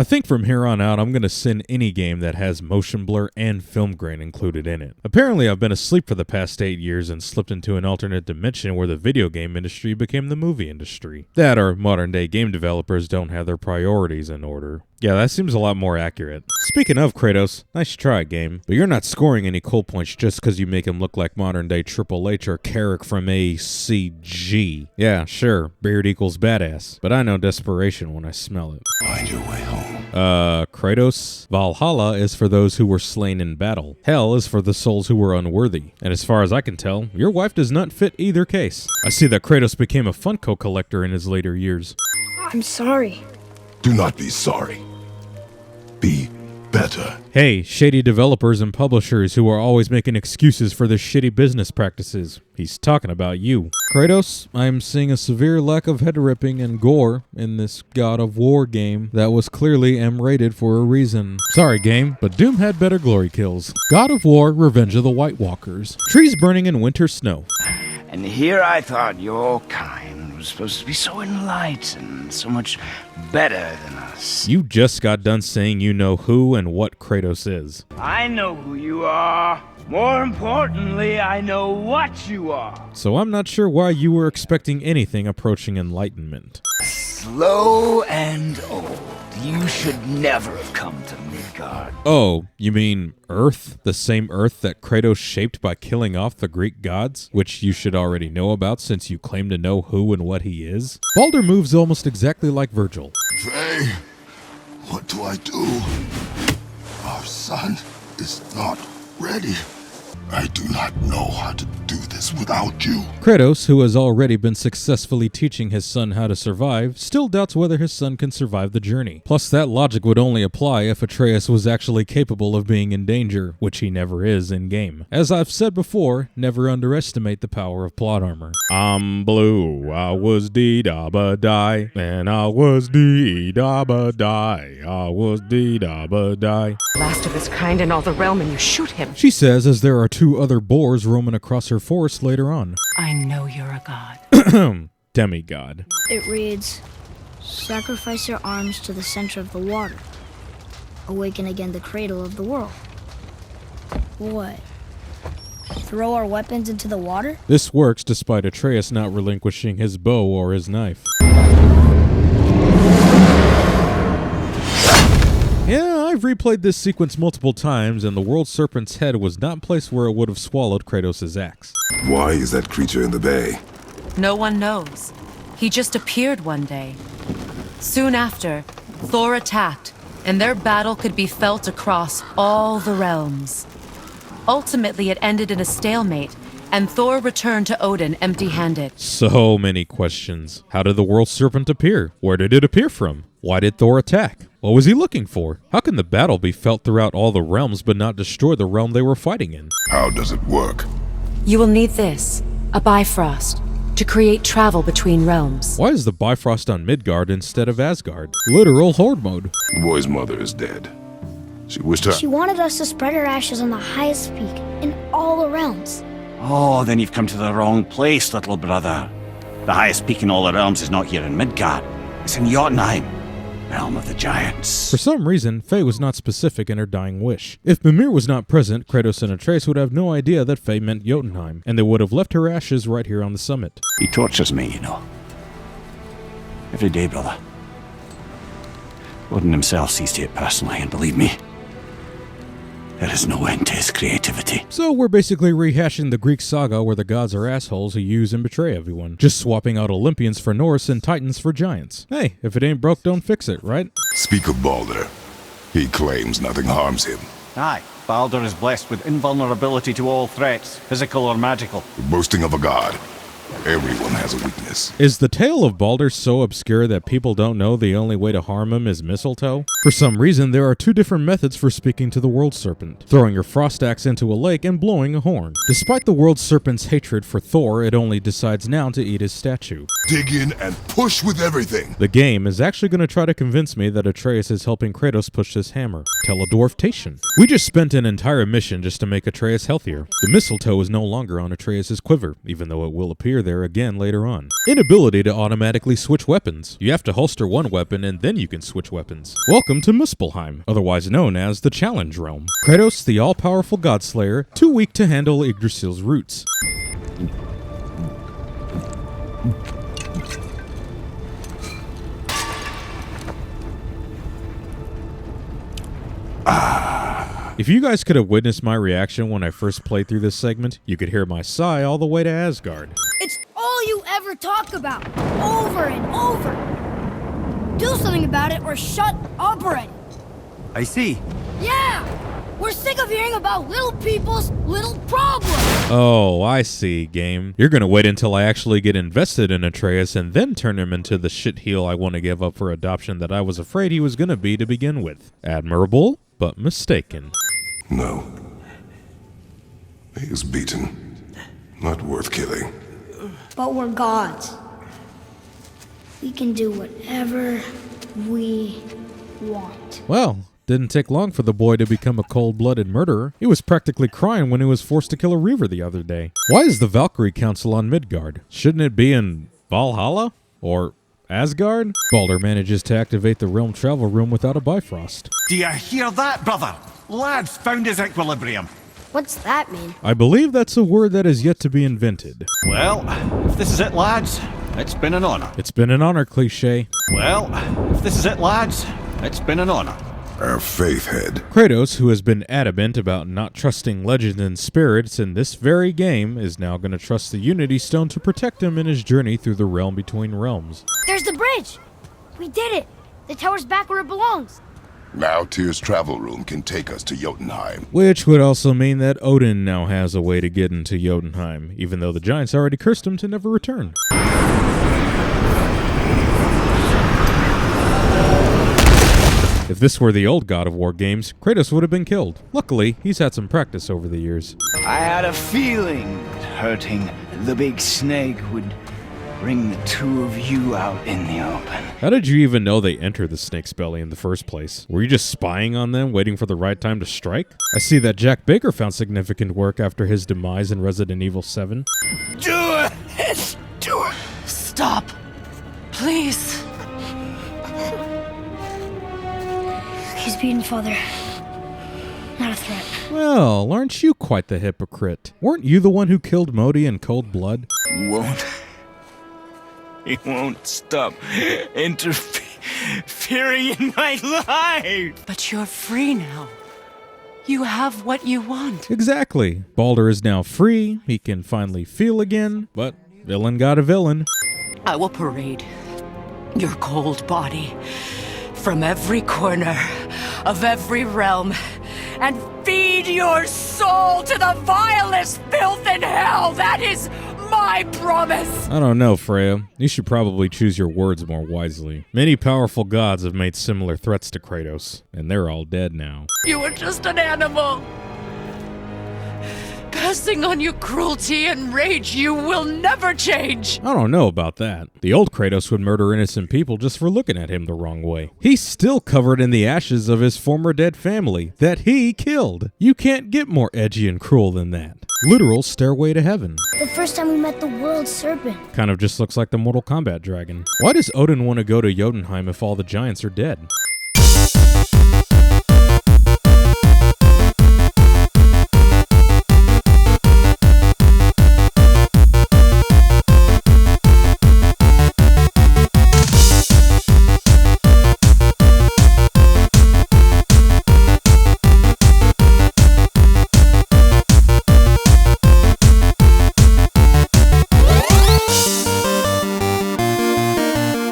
I think from here on out, I'm going to send any game that has motion blur and film grain included in it. Apparently, I've been asleep for the past 8 years and slipped into an alternate dimension where the video game industry became the movie industry. That or modern day game developers don't have their priorities in order. Yeah, that seems a lot more accurate. Speaking of Kratos, nice try, game. But you're not scoring any cool points just because you make him look like modern day Triple H or Carrick from ACG. Yeah, sure, beard equals badass. But I know desperation when I smell it. Find your way home. Kratos, Valhalla is for those who were slain in battle. Hell is for the souls who were unworthy. And as far as I can tell, your wife does not fit either case. I see that Kratos became a Funko collector in his later years. I'm sorry. Do not be sorry. Be better. Hey, shady developers and publishers who are always making excuses for their shitty business practices. He's talking about you. Kratos, I am seeing a severe lack of head ripping and gore in this God of War game that was clearly M-rated for a reason. Sorry game, but Doom had better glory kills. God of War, Revenge of the White Walkers. Trees burning in winter snow. And here I thought your kind was supposed to be so enlightened, so much better than us. You just got done saying you know who and what Kratos is. I know who you are. More importantly, I know what you are. So I'm not sure why you were expecting anything approaching enlightenment. Slow and old. You should never have come to Midgard. Oh, you mean Earth? The same Earth that Kratos shaped by killing off the Greek gods? Which you should already know about since you claim to know who and what he is? Baldur moves almost exactly like Virgil. Frey, what do I do? Our son is not ready. I do not know how to do this without you. Kratos, who has already been successfully teaching his son how to survive, still doubts whether his son can survive the journey. Plus, that logic would only apply if Atreus was actually capable of being in danger, which he never is in-game. As I've said before, never underestimate the power of plot armor. I'm blue, I was dee-da-ba-die, and I was dee-da-ba-die, I was dee-da-ba-die. Last of his kind in all the realm, and you shoot him. She says as there are 2 other boars roaming across her forest later on. I know you're a god. Demigod. It reads, sacrifice your arms to the center of the water. Awaken again the cradle of the world. What? Throw our weapons into the water? This works despite Atreus not relinquishing his bow or his knife. Yeah, I've replayed this sequence multiple times, and the world serpent's head was not placed where it would have swallowed Kratos' axe. Why is that creature in the bay? No one knows. He just appeared one day. Soon after, Thor attacked, and their battle could be felt across all the realms. Ultimately, it ended in a stalemate, and Thor returned to Odin empty-handed. So many questions. How did the world serpent appear? Where did it appear from? Why did Thor attack? What was he looking for? How can the battle be felt throughout all the realms but not destroy the realm they were fighting in? How does it work? You will need this, a Bifrost, to create travel between realms. Why is the Bifrost on Midgard instead of Asgard? Literal horde mode. The boy's mother is dead. She wished her... She wanted us to spread her ashes on the highest peak in all the realms. Oh, then you've come to the wrong place, little brother. The highest peak in all the realms is not here in Midgard. It's in Jotunheim, realm of the giants. For some reason, Faye was not specific in her dying wish. If Mimir was not present, Kratos and Atreus would have no idea that Faye meant Jotunheim, and they would have left her ashes right here on the summit. He tortures me, you know. Every day, brother. Odin himself sees to it personally, and believe me, there is no end to his creativity. So we're basically rehashing the Greek saga where the gods are assholes who use and betray everyone. Just swapping out Olympians for Norse and Titans for giants. Hey, if it ain't broke, don't fix it, right? Speak of Baldur. He claims nothing harms him. Aye, Baldur is blessed with invulnerability to all threats, physical or magical. The boasting of a god. Everyone has a weakness. Is the tale of Baldur so obscure that people don't know the only way to harm him is mistletoe? For some reason, there are 2 different methods for speaking to the world serpent. Throwing your frost axe into a lake and blowing a horn. Despite the world serpent's hatred for Thor, it only decides now to eat his statue. Dig in and push with everything. The game is actually going to try to convince me that Atreus is helping Kratos push this hammer. Teledwarftation. We just spent an entire mission just to make Atreus healthier. The mistletoe is no longer on Atreus' quiver, even though it will appear appear there again later on. Inability to automatically switch weapons. You have to holster one weapon and then you can switch weapons. Welcome to Muspelheim, otherwise known as the Challenge Realm. Kratos, the all-powerful Godslayer, too weak to handle Yggdrasil's roots. If you guys could have witnessed my reaction when I first played through this segment, you could hear my sigh all the way to Asgard. It's all you ever talk about, over and over. Do something about it or shut up already. I see. Yeah! We're sick of hearing about little people's little problems. Oh, I see, game. You're gonna wait until I actually get invested in Atreus and then turn him into the shitheel I want to give up for adoption that I was afraid he was gonna be to begin with. Admirable, but mistaken. No. He is beaten. Not worth killing. But we're gods. We can do whatever we want. Well, didn't take long for the boy to become a cold-blooded murderer. He was practically crying when he was forced to kill a Reaver the other day. Why is the Valkyrie Council on Midgard? Shouldn't it be in Valhalla? Or Asgard? Baldur manages to activate the realm travel room without a Bifrost. Do you hear that, brother? Lad's found his equilibrium. What's that mean? I believe that's a word that is yet to be invented. Well, if this is it, lads, it's been an honor. It's been an honor, cliche. Well, if this is it, lads, it's been an honor. Our faith head. Kratos, who has been adamant about not trusting legends and spirits in this very game, is now going to trust the Unity Stone to protect him in his journey through the realm between realms. There's the bridge! We did it! The tower's back where it belongs. Now Tyr's travel room can take us to Jotunheim. Which would also mean that Odin now has a way to get into Jotunheim, even though the giants already cursed him to never return. If this were the old God of War games, Kratos would have been killed. Luckily, he's had some practice over the years. I had a feeling that hurting the big snake would bring the two of you out in the open. How did you even know they entered the snake's belly in the first place? Were you just spying on them, waiting for the right time to strike? I see that Jack Baker found significant work after his demise in Resident Evil 7. Do it! Do it! Stop. Please. He's beaten, Father. Not a threat. Well, aren't you quite the hypocrite? Weren't you the one who killed Modi in cold blood? He won't stop interfering in my life. But you're free now. You have what you want. Exactly. Baldur is now free, he can finally feel again, but villain got a villain. I will parade your cold body from every corner of every realm and feed your soul to the vilest filth in hell. That is my promise. I don't know, Freya. You should probably choose your words more wisely. Many powerful gods have made similar threats to Kratos, and they're all dead now. You were just an animal. Passing on your cruelty and rage, you will never change. I don't know about that. The old Kratos would murder innocent people just for looking at him the wrong way. He's still covered in the ashes of his former dead family that he killed. You can't get more edgy and cruel than that. Literal stairway to heaven. The first time we met the world serpent. Kind of just looks like the Mortal Kombat dragon. Why does Odin want to go to Jotunheim if all the giants are dead?